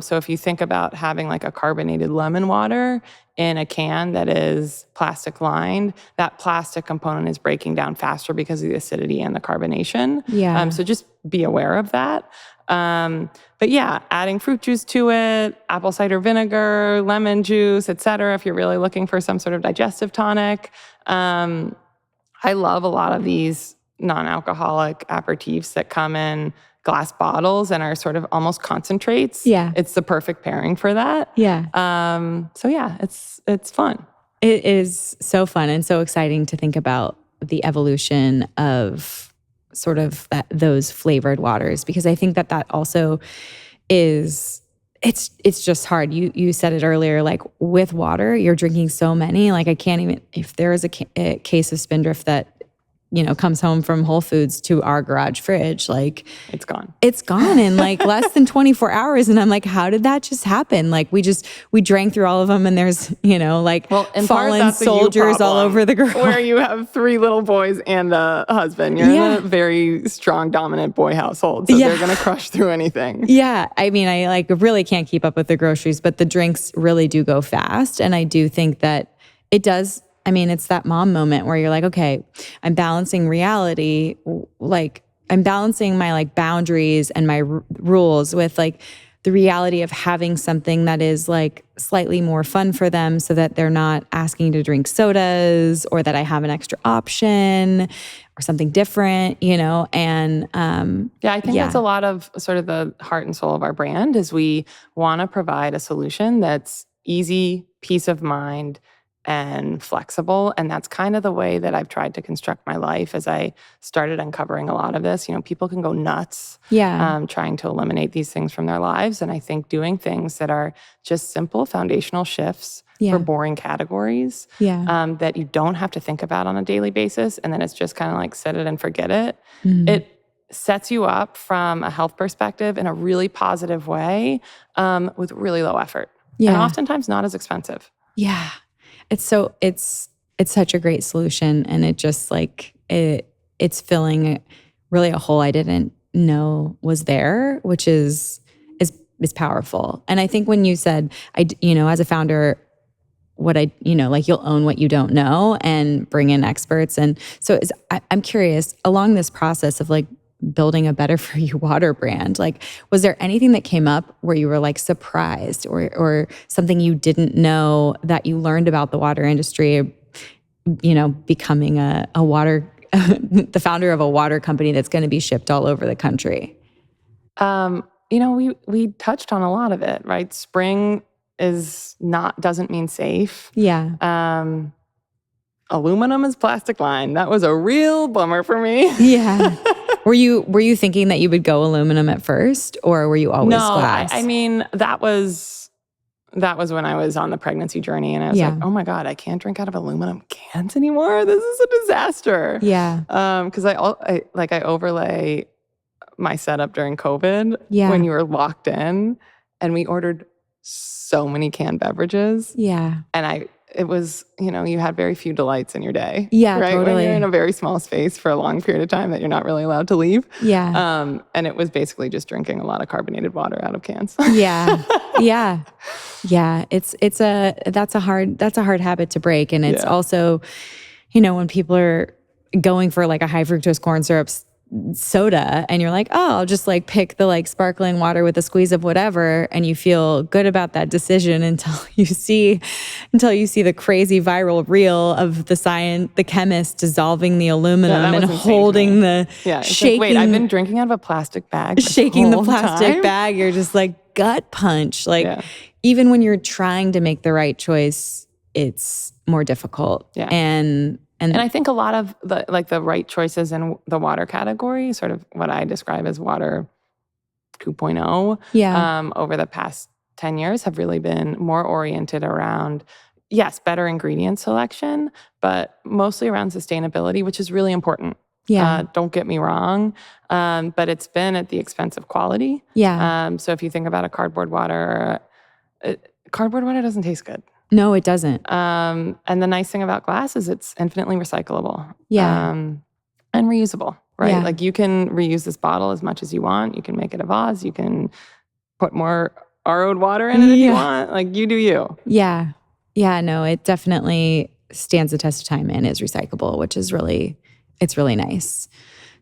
So if you think about having like a carbonated lemon water in a can that is plastic lined, that plastic component is breaking down faster because of the acidity and the carbonation. Yeah. So just be aware of that. But yeah, adding fruit juice to it, apple cider vinegar, lemon juice, etc. if you're really looking for some sort of digestive tonic. I love a lot of these non-alcoholic aperitifs that come in glass bottles and are sort of almost concentrates. Yeah. It's the perfect pairing for that. Yeah. So yeah, it's fun. It is so fun and so exciting to think about the evolution of sort of those flavored waters, because I think that also is, it's just hard. You said it earlier, like with water, you're drinking so many, like I can't even, if there is a case of Spindrift that, comes home from Whole Foods to our garage fridge, like it's gone in like less than 24 hours. And I'm like, how did that just happen? Like we drank through all of them, and there's, fallen soldiers all over the garage. Where you have 3 little boys and a husband. You're in a very strong, dominant boy household. So they're going to crush through anything. Yeah. I mean, I like really can't keep up with the groceries, but the drinks really do go fast. And I do think that it does. I mean, it's that mom moment where you're like, okay, I'm balancing reality. Like I'm balancing my like boundaries and my rules with like the reality of having something that is like slightly more fun for them, so that they're not asking to drink sodas, or that I have an extra option or something different, and I think that's a lot of sort of the heart and soul of our brand, is we want to provide a solution that's easy, peace of mind, and flexible. And that's kind of the way that I've tried to construct my life as I started uncovering a lot of this. People can go nuts trying to eliminate these things from their lives. And I think doing things that are just simple foundational shifts for boring categories that you don't have to think about on a daily basis, and then it's just kind of like set it and forget it. It sets you up from a health perspective in a really positive way, with really low effort. And oftentimes not as expensive. Yeah. It's such a great solution, and it just like it's filling really a hole I didn't know was there, which is powerful. And I think when you said, as a founder, like you'll own what you don't know and bring in experts. And so I'm curious, along this process of like building a better for you water brand, like was there anything that came up where you were like surprised, or something you didn't know that you learned about the water industry, becoming a water the founder of a water company that's going to be shipped all over the country? We touched on a lot of it, right? Spring doesn't mean safe. Yeah. Aluminum is plastic lined. That was a real bummer for me. Yeah. Were you thinking that you would go aluminum at first, or were you always glass? I mean, that was when I was on the pregnancy journey, and I was like, oh my God, I can't drink out of aluminum cans anymore. This is a disaster. Yeah. Because I overlay my setup during COVID when you were locked in, and we ordered so many canned beverages. Yeah. And it was, you had very few delights in your day. Yeah, right? totally. When you're in a very small space for a long period of time that you're not really allowed to leave. Yeah. And it was basically just drinking a lot of carbonated water out of cans. Yeah. Yeah. Yeah. That's a hard habit to break. And it's also, when people are going for like a high fructose corn syrup soda, and you're like, oh, I'll just like pick the like sparkling water with a squeeze of whatever, and you feel good about that decision until you see the crazy viral reel of the chemist dissolving the aluminum and holding the shaking. Like, wait, I've been drinking out of a plastic bag. Shaking the plastic bag. You're just like gut punch. Like even when you're trying to make the right choice, it's more difficult. Yeah. And I think a lot of the right choices in the water category, sort of what I describe as water 2.0, over the past 10 years have really been more oriented around, yes, better ingredient selection, but mostly around sustainability, which is really important. Yeah. Don't get me wrong, but it's been at the expense of quality. Yeah. So if you think about a cardboard water doesn't taste good. No, it doesn't. And the nice thing about glass is it's infinitely recyclable. Yeah. And reusable. right? Yeah. Like you can reuse this bottle as much as you want. You can make it a vase. You can put more RO'd water in it if you want. Like you do you. Yeah. Yeah, no, it definitely stands the test of time and is recyclable, which is it's really nice.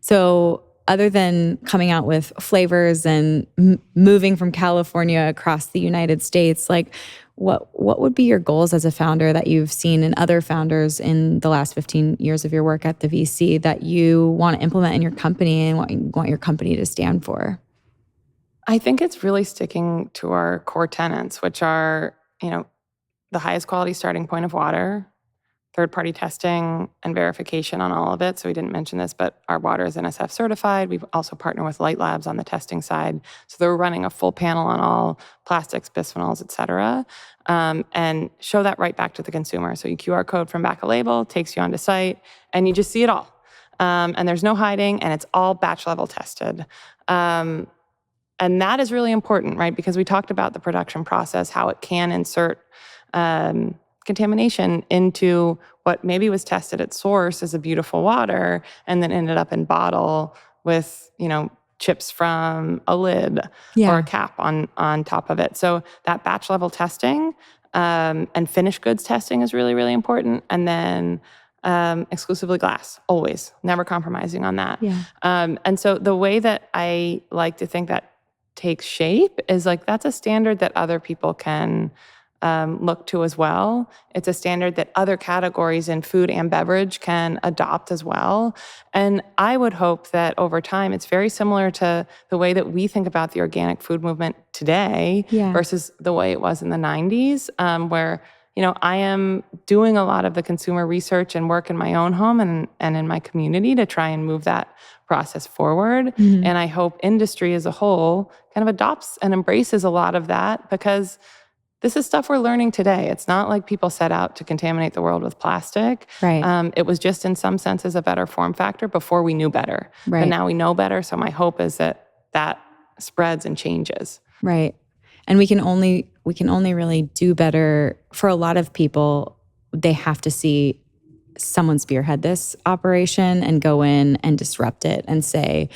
So other than coming out with flavors and moving from California across the United States, like what would be your goals as a founder that you've seen in other founders in the last 15 years of your work at the VC that you want to implement in your company and want your company to stand for? I think it's really sticking to our core tenets, which are, the highest quality starting point of water, third-party testing and verification on all of it. So we didn't mention this, but our water is NSF certified. We've also partnered with Light Labs on the testing side. So they're running a full panel on all plastics, bisphenols, et cetera, and show that right back to the consumer. So you QR code from back a label, takes you onto site, and you just see it all. And there's no hiding, and it's all batch level tested. And that is really important, right? Because we talked about the production process, how it can insert contamination into what maybe was tested at source as a beautiful water and then ended up in bottle with, chips from a lid or a cap on top of it. So that batch level testing and finished goods testing is really, really important. And then exclusively glass, always, never compromising on that. Yeah. And so the way that I like to think that takes shape is like that's a standard that other people can look to as well. It's a standard that other categories in food and beverage can adopt as well. And I would hope that over time, it's very similar to the way that we think about the organic food movement today versus the way it was in the 90s, where I am doing a lot of the consumer research and work in my own home and in my community to try and move that process forward. Mm-hmm. And I hope industry as a whole kind of adopts and embraces a lot of that because this is stuff we're learning today. It's not like people set out to contaminate the world with plastic. Right. It was just in some senses a better form factor before we knew better. Right. But now we know better. So my hope is that spreads and changes. Right. And we can only really do better. For a lot of people, they have to see someone spearhead this operation and go in and disrupt it and say,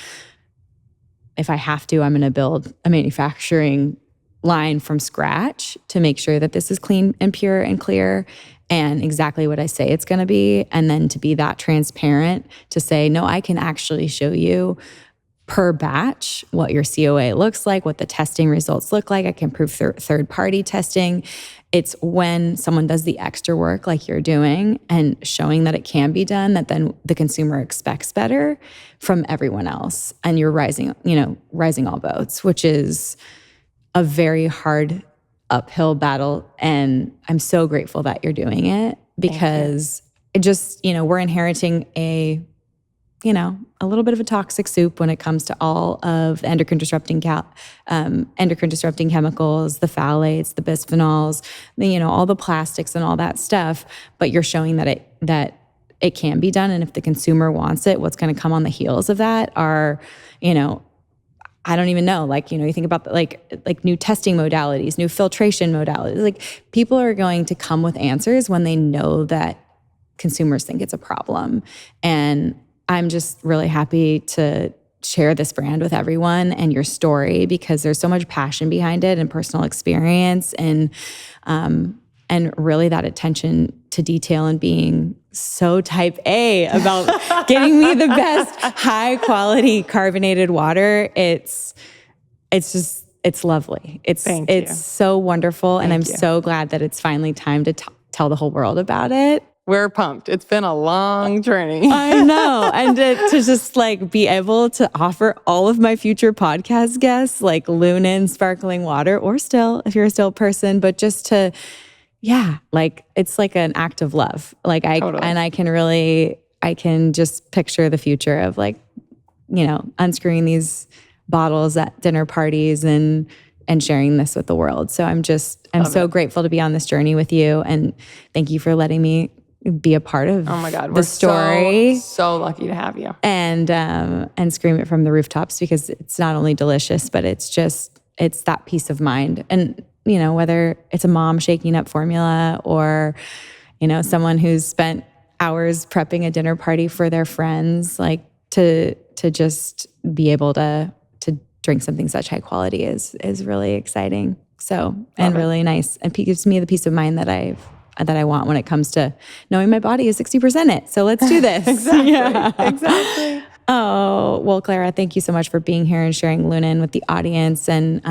if I have to, I'm going to build a manufacturing line from scratch to make sure that this is clean and pure and clear and exactly what I say it's going to be. And then to be that transparent to say, no, I can actually show you per batch what your COA looks like, what the testing results look like. I can prove third-party testing. It's when someone does the extra work like you're doing and showing that it can be done that then the consumer expects better from everyone else. And you're rising all boats, which is a very hard uphill battle. And I'm so grateful that you're doing it because it just, we're inheriting a little bit of a toxic soup when it comes to all of the endocrine disrupting chemicals, the phthalates, the bisphenols, all the plastics and all that stuff. But you're showing that it can be done. And if the consumer wants it, what's going to come on the heels of that are, I don't even know. You think about like new testing modalities, new filtration modalities. Like people are going to come with answers when they know that consumers think it's a problem. And I'm just really happy to share this brand with everyone and your story because there's so much passion behind it and personal experience and really that attention to detail and being so type A about getting me the best high quality carbonated water. It's lovely. It's so wonderful. And I'm so glad that it's finally time to tell the whole world about it. We're pumped. It's been a long journey. I know. And to just be able to offer all of my future podcast guests like Loonen sparkling water or still, if you're a still person, but just to, it's like an act of love. Totally. And I can just picture the future of unscrewing these bottles at dinner parties and sharing this with the world. So I'm so grateful to be on this journey with you. And thank you for letting me be a part of the story. So lucky to have you. And scream it from the rooftops because it's not only delicious, but it's that peace of mind. And, whether it's a mom shaking up formula or, someone who's spent hours prepping a dinner party for their friends, to just be able to drink something such high quality is really exciting. So, and really nice. And gives me the peace of mind that I want when it comes to knowing my body is 60% it. So let's do this. Exactly. Oh, well, Clara, thank you so much for being here and sharing Loonen with the audience and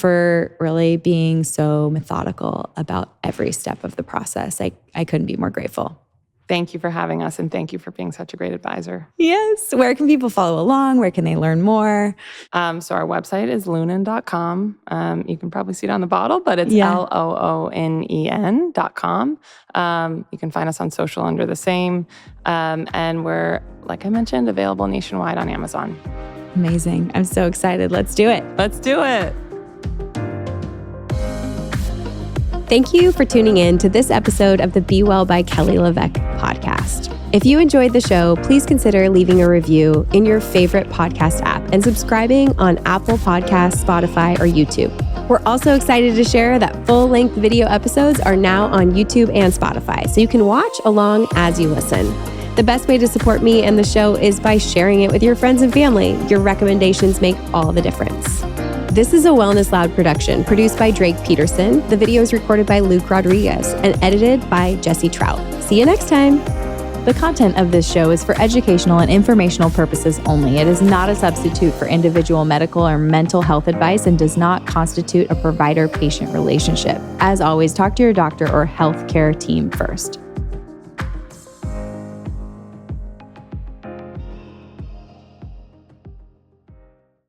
for really being so methodical about every step of the process. I couldn't be more grateful. Thank you for having us, and thank you for being such a great advisor. Yes. Where can people follow along? Where can they learn more? So our website is loonen.com. You can probably see it on the bottle, but it's LOONEN.com. You can find us on social under the same. And we're, like I mentioned, available nationwide on Amazon. Amazing. I'm so excited. Let's do it. Let's do it. Thank you for tuning in to this episode of the Be Well by Kelly LeVeque podcast. If you enjoyed the show, please consider leaving a review in your favorite podcast app and subscribing on Apple Podcasts, Spotify, or YouTube. We're also excited to share that full-length video episodes are now on YouTube and Spotify, so you can watch along as you listen. The best way to support me and the show is by sharing it with your friends and family. Your recommendations make all the difference. This is a Wellness Loud production produced by Drake Peterson. The video is recorded by Luke Rodriguez and edited by Jesse Trout. See you next time. The content of this show is for educational and informational purposes only. It is not a substitute for individual medical or mental health advice and does not constitute a provider-patient relationship. As always, talk to your doctor or healthcare team first.